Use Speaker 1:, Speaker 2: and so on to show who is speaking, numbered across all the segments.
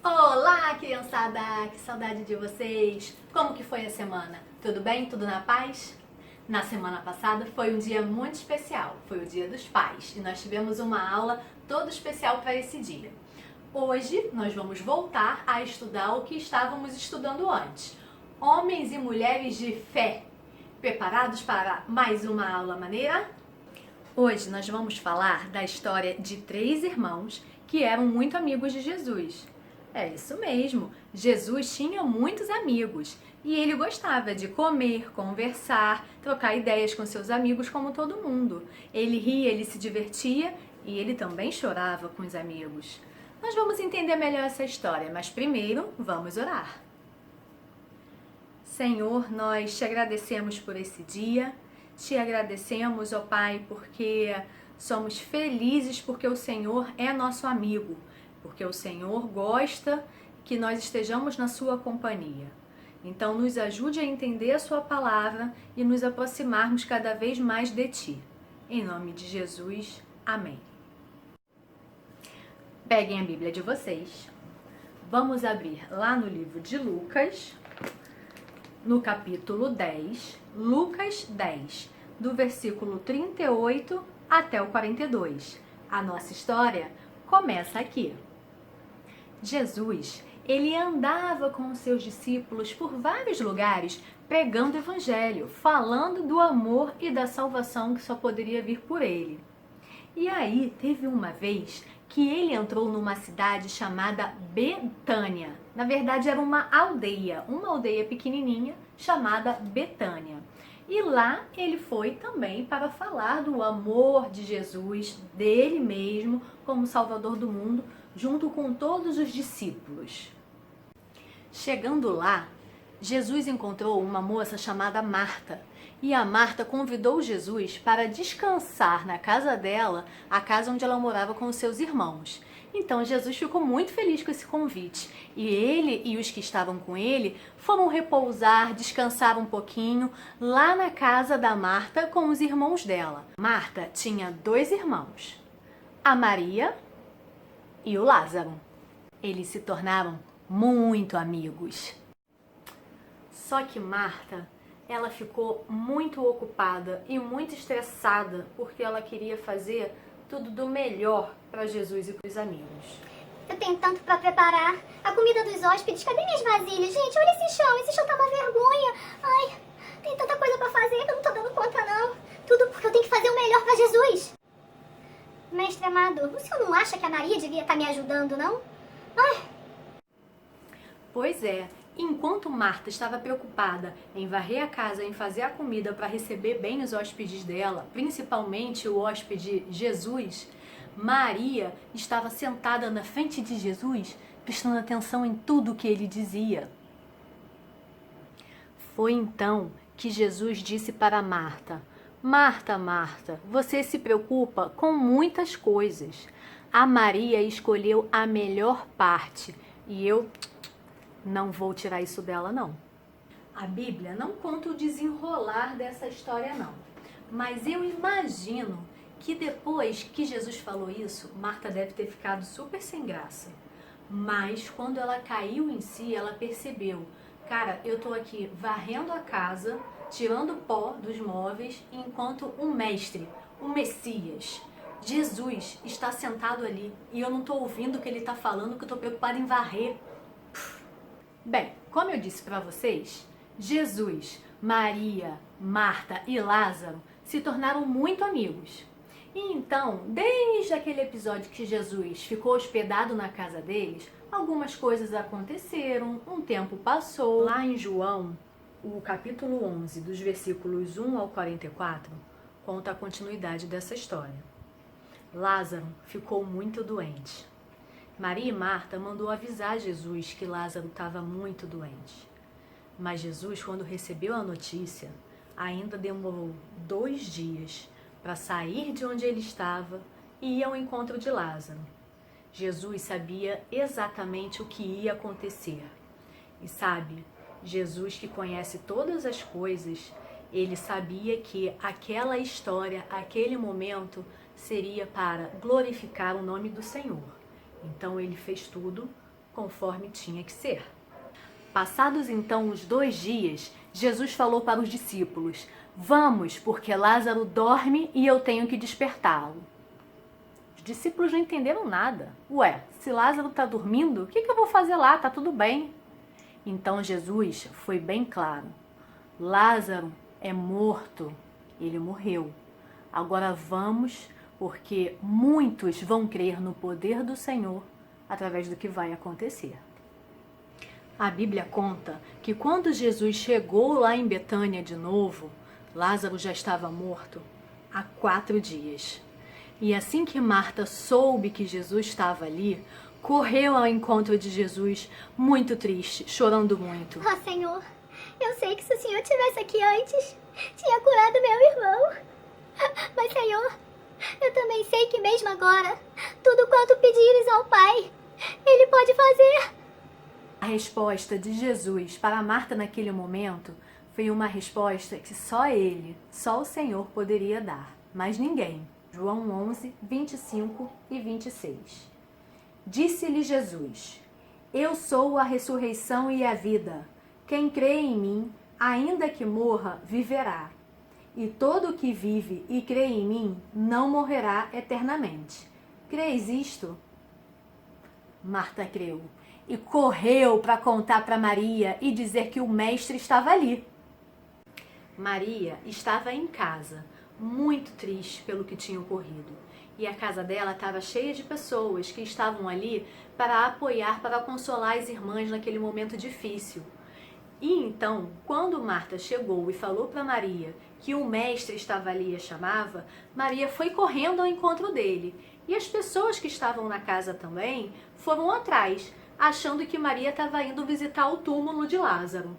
Speaker 1: Olá, criançada! Que saudade de vocês! Como que foi a semana? Tudo bem? Tudo na paz? Na semana passada foi um dia muito especial, foi o Dia dos Pais e nós tivemos uma aula toda especial para esse dia. Hoje nós vamos voltar a estudar o que estávamos estudando antes. Homens e mulheres de fé. Preparados para mais uma aula maneira? Hoje nós vamos falar da história de 3 irmãos que eram muito amigos de Jesus. É isso mesmo, Jesus tinha muitos amigos e ele gostava de comer, conversar, trocar ideias com seus amigos como todo mundo. Ele ria, ele se divertia e ele também chorava com os amigos. Nós vamos entender melhor essa história, mas primeiro vamos orar. Senhor, nós te agradecemos por esse dia, te agradecemos, ó Pai, porque somos felizes porque o Senhor é nosso amigo, porque o Senhor gosta que nós estejamos na sua companhia. Então nos ajude a entender a sua palavra e nos aproximarmos cada vez mais de Ti. Em nome de Jesus, amém. Peguem a Bíblia de vocês. Vamos abrir lá no livro de Lucas, no capítulo 10, Lucas 10, do versículo 38 até o 42. A nossa história começa aqui. Jesus, ele andava com os seus discípulos por vários lugares, pregando o evangelho, falando do amor e da salvação que só poderia vir por ele. E aí, teve uma vez que ele entrou numa cidade chamada Betânia. Na verdade, era uma aldeia pequenininha chamada Betânia. E lá ele foi também para falar do amor de Jesus, dele mesmo, como Salvador do mundo, junto com todos os discípulos. Chegando lá, Jesus encontrou uma moça chamada Marta. E a Marta convidou Jesus para descansar na casa dela, a casa onde ela morava com os seus irmãos. Então Jesus ficou muito feliz com esse convite. E ele e os que estavam com ele foram repousar, descansar um pouquinho lá na casa da Marta com os irmãos dela. Marta tinha 2 irmãos, a Maria e o Lázaro. Eles se tornaram muito amigos. Só que Marta, ela ficou muito ocupada e muito estressada porque ela queria fazer tudo do melhor para Jesus e para os amigos.
Speaker 2: Eu tenho tanto para preparar. A comida dos hóspedes, cadê minhas vasilhas? Gente, olha esse chão tá uma vergonha. Ai, tem tanta coisa para fazer que eu não tô dando conta não. Tudo porque eu tenho que fazer o melhor para Jesus. Mestre amado, o senhor não acha que a Maria devia estar me ajudando, não? Ai.
Speaker 1: Pois é. Enquanto Marta estava preocupada em varrer a casa, em fazer a comida para receber bem os hóspedes dela, principalmente o hóspede Jesus, Maria estava sentada na frente de Jesus, prestando atenção em tudo o que ele dizia. Foi então que Jesus disse para Marta: Marta, Marta, você se preocupa com muitas coisas. A Maria escolheu a melhor parte e eu não vou tirar isso dela, não. A Bíblia não conta o desenrolar dessa história, não. Mas eu imagino que depois que Jesus falou isso, Marta deve ter ficado super sem graça. Mas quando ela caiu em si, ela percebeu: cara, eu tô aqui varrendo a casa, tirando o pó dos móveis, enquanto o mestre, o Messias, Jesus, está sentado ali e eu não tô ouvindo o que ele tá falando, que eu tô preocupada em varrer. Bem, como eu disse para vocês, Jesus, Maria, Marta e Lázaro se tornaram muito amigos. E então, desde aquele episódio que Jesus ficou hospedado na casa deles, algumas coisas aconteceram, um tempo passou. Lá em João, o capítulo 11, dos versículos 1 ao 44, conta a continuidade dessa história. Lázaro ficou muito doente. Maria e Marta mandou avisar Jesus que Lázaro estava muito doente. Mas Jesus, quando recebeu a notícia, ainda demorou 2 dias para sair de onde ele estava e ir ao encontro de Lázaro. Jesus sabia exatamente o que ia acontecer. E sabe, Jesus que conhece todas as coisas, ele sabia que aquela história, aquele momento, seria para glorificar o nome do Senhor. Então ele fez tudo conforme tinha que ser. Passados então os 2 dias, Jesus falou para os discípulos: vamos, porque Lázaro dorme e eu tenho que despertá-lo. Os discípulos não entenderam nada. Ué, se Lázaro está dormindo, o que eu vou fazer lá? Tá tudo bem. Então Jesus foi bem claro: Lázaro é morto, ele morreu. Agora vamos, porque muitos vão crer no poder do Senhor através do que vai acontecer. A Bíblia conta que quando Jesus chegou lá em Betânia de novo, Lázaro já estava morto há 4 dias. E assim que Marta soube que Jesus estava ali, correu ao encontro de Jesus, muito triste, chorando muito.
Speaker 2: Ah, Senhor, eu sei que se o Senhor estivesse aqui antes, tinha curado meu irmão. Mas, Senhor, eu também sei que mesmo agora, tudo quanto pedires ao Pai, Ele pode fazer.
Speaker 1: A resposta de Jesus para Marta naquele momento foi uma resposta que só Ele, só o Senhor poderia dar, mas ninguém. João 11, 25 e 26. Disse-lhe Jesus: eu sou a ressurreição e a vida. Quem crê em mim, ainda que morra, viverá. E todo o que vive e crê em mim não morrerá eternamente. Crês isto? Marta creu e correu para contar para Maria e dizer que o mestre estava ali. Maria estava em casa, muito triste pelo que tinha ocorrido. E a casa dela estava cheia de pessoas que estavam ali para apoiar, para consolar as irmãs naquele momento difícil. E então, quando Marta chegou e falou para Maria que o mestre estava ali e a chamava, Maria foi correndo ao encontro dele. E as pessoas que estavam na casa também foram atrás, achando que Maria estava indo visitar o túmulo de Lázaro.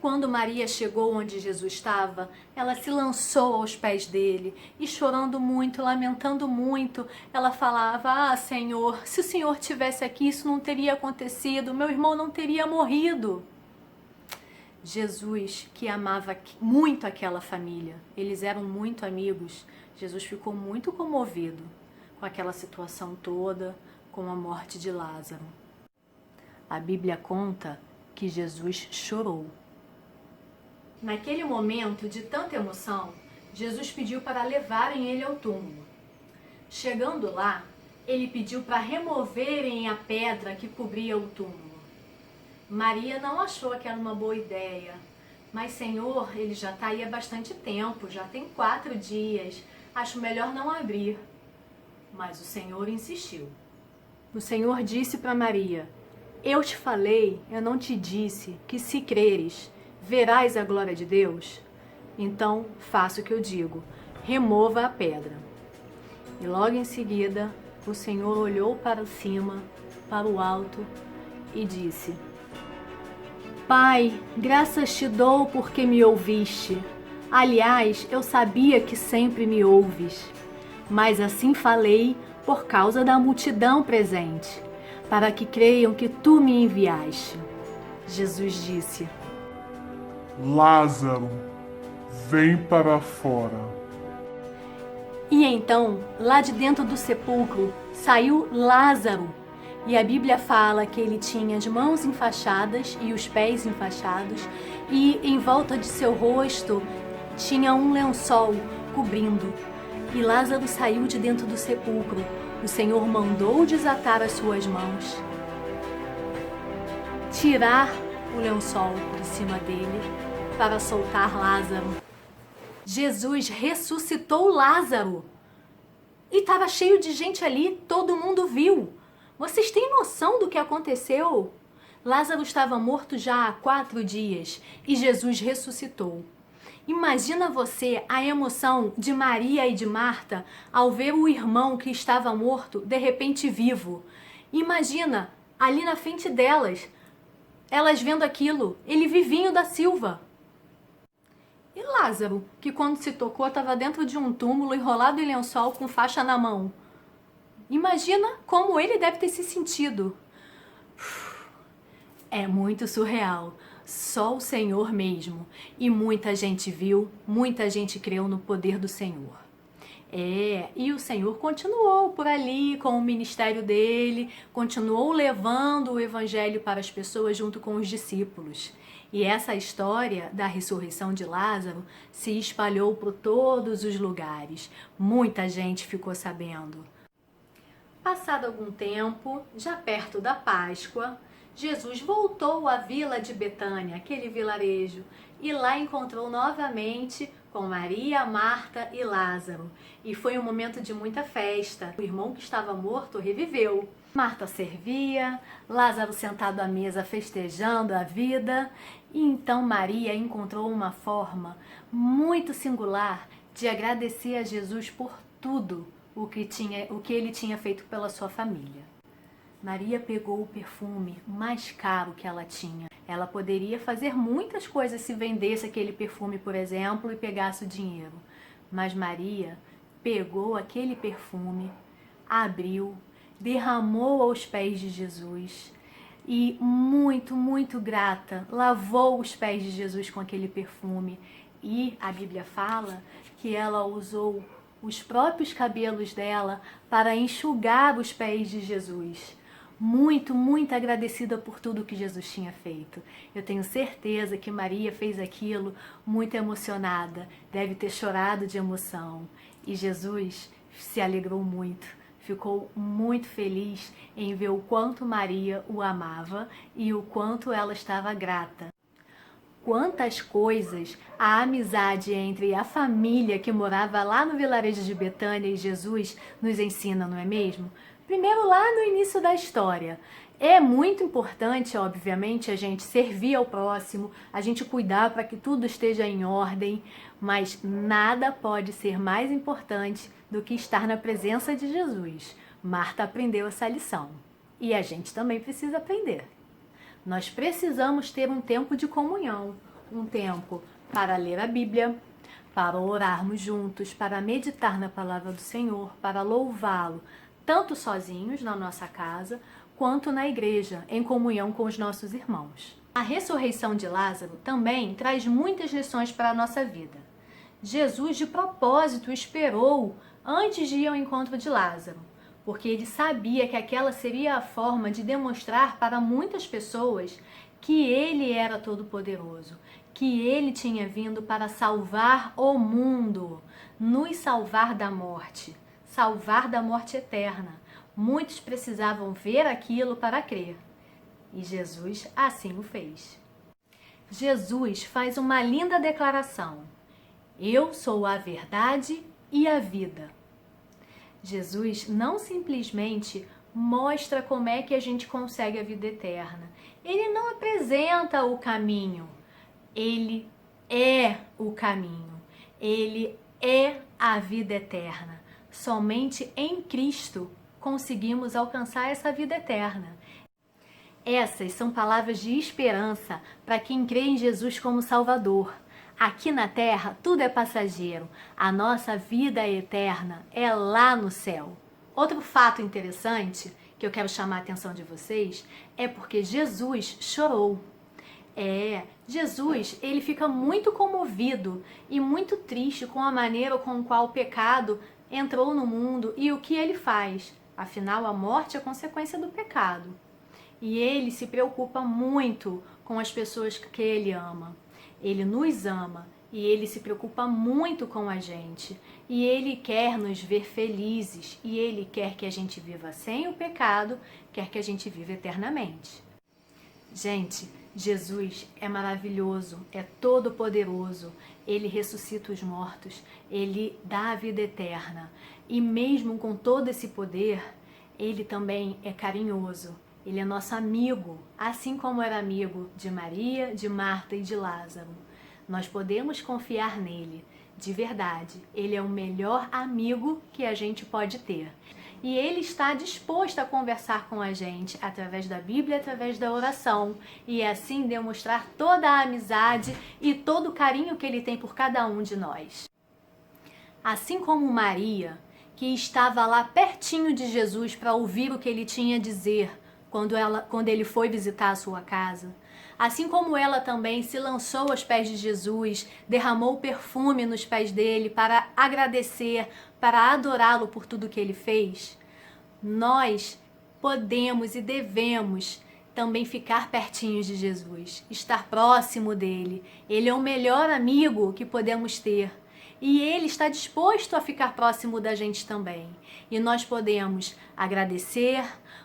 Speaker 1: Quando Maria chegou onde Jesus estava, ela se lançou aos pés dele e chorando muito, lamentando muito, ela falava: ah, Senhor, se o Senhor tivesse aqui, isso não teria acontecido, meu irmão não teria morrido. Jesus, que amava muito aquela família, eles eram muito amigos, Jesus ficou muito comovido com aquela situação toda, com a morte de Lázaro. A Bíblia conta que Jesus chorou. Naquele momento de tanta emoção, Jesus pediu para levarem ele ao túmulo. Chegando lá, ele pediu para removerem a pedra que cobria o túmulo. Maria não achou que era uma boa ideia. Mas, Senhor, ele já está aí há bastante tempo, já tem 4 dias. Acho melhor não abrir. Mas o Senhor insistiu. O Senhor disse para Maria: eu te falei, eu não te disse que se creres, verás a glória de Deus? Então, faça o que eu digo, remova a pedra. E logo em seguida, o Senhor olhou para cima, para o alto, e disse: Pai, graças te dou porque me ouviste. Aliás, eu sabia que sempre me ouves. Mas assim falei por causa da multidão presente, para que creiam que tu me enviaste. Jesus disse:
Speaker 3: Lázaro, vem para fora.
Speaker 1: E então, lá de dentro do sepulcro, saiu Lázaro. E a Bíblia fala que ele tinha as mãos enfaixadas e os pés enfaixados, e em volta de seu rosto tinha um lençol cobrindo. E Lázaro saiu de dentro do sepulcro. O Senhor mandou desatar as suas mãos, tirar o lençol de cima dele para soltar Lázaro. Jesus ressuscitou Lázaro. E estava cheio de gente ali, todo mundo viu. Vocês têm noção do que aconteceu? Lázaro estava morto já há 4 dias e Jesus ressuscitou. Imagina você a emoção de Maria e de Marta ao ver o irmão que estava morto de repente vivo. Imagina ali na frente delas, elas vendo aquilo, ele vivinho da Silva. E Lázaro, que quando se tocou estava dentro de um túmulo enrolado em lençol com faixa na mão. Imagina como ele deve ter se sentido. É muito surreal. Só o Senhor mesmo. E muita gente viu, muita gente creu no poder do Senhor. E o Senhor continuou por ali com o ministério dele, continuou levando o evangelho para as pessoas junto com os discípulos. E essa história da ressurreição de Lázaro se espalhou por todos os lugares. Muita gente ficou sabendo. Passado algum tempo, já perto da Páscoa, Jesus voltou à vila de Betânia, aquele vilarejo, e lá encontrou novamente com Maria, Marta e Lázaro. E foi um momento de muita festa. O irmão que estava morto reviveu. Marta servia, Lázaro sentado à mesa festejando a vida. E então Maria encontrou uma forma muito singular de agradecer a Jesus por tudo o que ele tinha feito pela sua família. Maria pegou o perfume mais caro que ela tinha. Ela poderia fazer muitas coisas se vendesse aquele perfume, por exemplo, e pegasse o dinheiro. Mas Maria pegou aquele perfume, abriu, derramou aos pés de Jesus e, muito, muito grata, lavou os pés de Jesus com aquele perfume. E a Bíblia fala que ela usou os próprios cabelos dela para enxugar os pés de Jesus. Muito, muito agradecida por tudo que Jesus tinha feito. Eu tenho certeza que Maria fez aquilo muito emocionada, deve ter chorado de emoção. E Jesus se alegrou muito, ficou muito feliz em ver o quanto Maria o amava e o quanto ela estava grata. Quantas coisas a amizade entre a família que morava lá no vilarejo de Betânia e Jesus nos ensina, não é mesmo? Primeiro, lá no início da história, é muito importante, obviamente, a gente servir ao próximo, a gente cuidar para que tudo esteja em ordem, mas nada pode ser mais importante do que estar na presença de Jesus. Marta aprendeu essa lição e a gente também precisa aprender. Nós precisamos ter um tempo de comunhão, um tempo para ler a Bíblia, para orarmos juntos, para meditar na palavra do Senhor, para louvá-lo, tanto sozinhos na nossa casa, quanto na igreja, em comunhão com os nossos irmãos. A ressurreição de Lázaro também traz muitas lições para a nossa vida. Jesus, de propósito, esperou antes de ir ao encontro de Lázaro, porque ele sabia que aquela seria a forma de demonstrar para muitas pessoas que ele era todo-poderoso, que ele tinha vindo para salvar o mundo, nos salvar da morte eterna. Muitos precisavam ver aquilo para crer. E Jesus assim o fez. Jesus faz uma linda declaração: eu sou a verdade e a vida. Jesus não simplesmente mostra como é que a gente consegue a vida eterna. Ele não apresenta o caminho. Ele é o caminho. Ele é a vida eterna. Somente em Cristo conseguimos alcançar essa vida eterna. Essas são palavras de esperança para quem crê em Jesus como Salvador. Aqui na terra tudo é passageiro, a nossa vida eterna é lá no céu. Outro fato interessante que eu quero chamar a atenção de vocês é porque Jesus chorou. Jesus, ele fica muito comovido e muito triste com a maneira com a qual o pecado entrou no mundo e o que ele faz. Afinal, a morte é consequência do pecado. E ele se preocupa muito com as pessoas que ele ama. Ele nos ama e ele se preocupa muito com a gente. E ele quer nos ver felizes e ele quer que a gente viva sem o pecado, quer que a gente viva eternamente. Gente, Jesus é maravilhoso, é todo poderoso. Ele ressuscita os mortos, ele dá a vida eterna. E mesmo com todo esse poder, ele também é carinhoso. Ele é nosso amigo, assim como era amigo de Maria, de Marta e de Lázaro. Nós podemos confiar nele, de verdade. Ele é o melhor amigo que a gente pode ter. E ele está disposto a conversar com a gente através da Bíblia, através da oração. E assim demonstrar toda a amizade e todo o carinho que ele tem por cada um de nós. Assim como Maria, que estava lá pertinho de Jesus para ouvir o que ele tinha a dizer quando ele foi visitar a sua casa. Assim como ela também se lançou aos pés de Jesus, derramou perfume nos pés dele para agradecer, para adorá-lo por tudo que ele fez, nós podemos e devemos também ficar pertinhos de Jesus, estar próximo dele. Ele é o melhor amigo que podemos ter. E ele está disposto a ficar próximo da gente também. E nós podemos agradecer,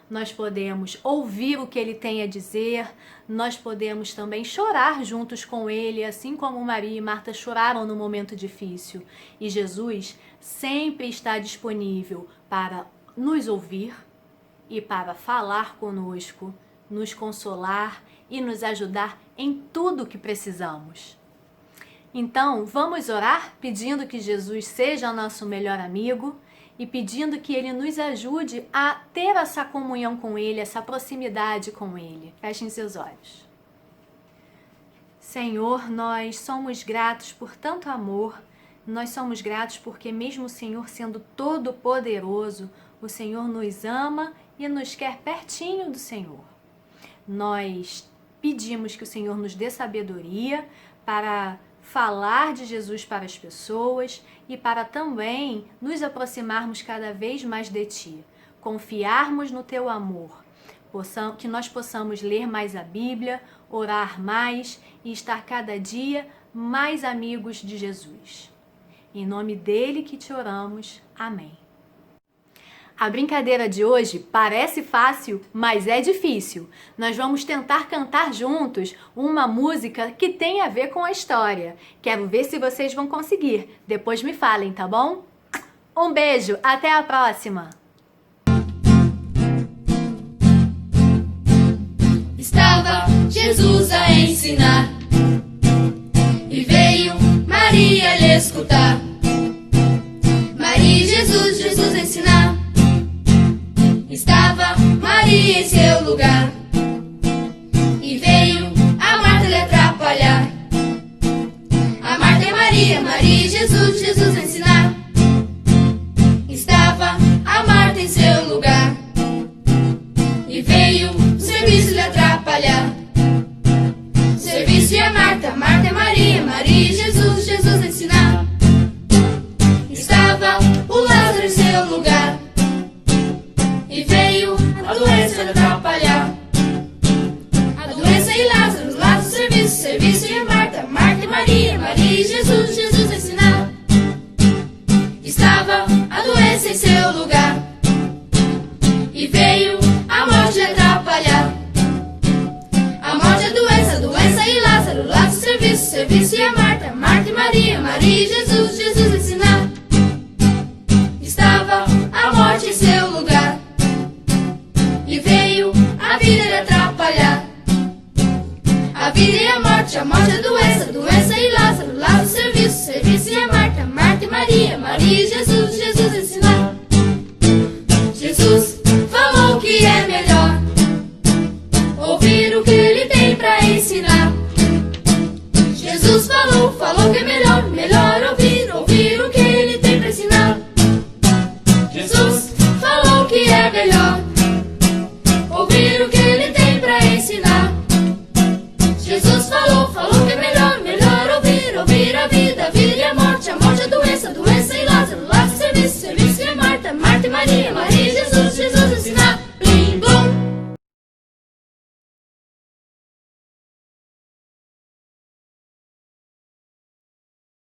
Speaker 1: nós podemos ouvir o que ele tem a dizer, nós podemos também chorar juntos com ele, assim como Maria e Marta choraram no momento difícil. E Jesus sempre está disponível para nos ouvir e para falar conosco, nos consolar e nos ajudar em tudo que precisamos. Então, vamos orar pedindo que Jesus seja nosso melhor amigo e pedindo que Ele nos ajude a ter essa comunhão com Ele, essa proximidade com Ele. Fechem seus olhos. Senhor, nós somos gratos por tanto amor, nós somos gratos porque mesmo o Senhor sendo todo-poderoso, o Senhor nos ama e nos quer pertinho do Senhor. Nós pedimos que o Senhor nos dê sabedoria para falar de Jesus para as pessoas e para também nos aproximarmos cada vez mais de Ti, confiarmos no Teu amor, que nós possamos ler mais a Bíblia, orar mais e estar cada dia mais amigos de Jesus. Em nome dele que te oramos. Amém. A brincadeira de hoje parece fácil, mas é difícil. Nós vamos tentar cantar juntos uma música que tem a ver com a história. Quero ver se vocês vão conseguir. Depois me falem, tá bom? Um beijo, até a próxima!
Speaker 4: Estava Jesus a ensinar e veio Maria lhe escutar. Maria e Jesus a ensinar. Estava Maria em seu lugar e veio a Marta lhe atrapalhar. A Marta e Maria e Jesus a ensinar. Estava a Marta em seu lugar e veio o serviço lhe atrapalhar. Serviço e a Marta e Maria e Jesus a ensinar. Estava o Lázaro em seu lugar e veio a doença lhe atrapalhar. A doença e Lázaro, serviço e a Marta e Maria e Jesus a ensinar. Estava a doença em seu lugar e veio a morte lhe atrapalhar. A morte, a doença e Lázaro, serviço e a Marta e Maria e Jesus a ensinar. Estava a morte em seu lugar e veio a vida lhe atrapalhar.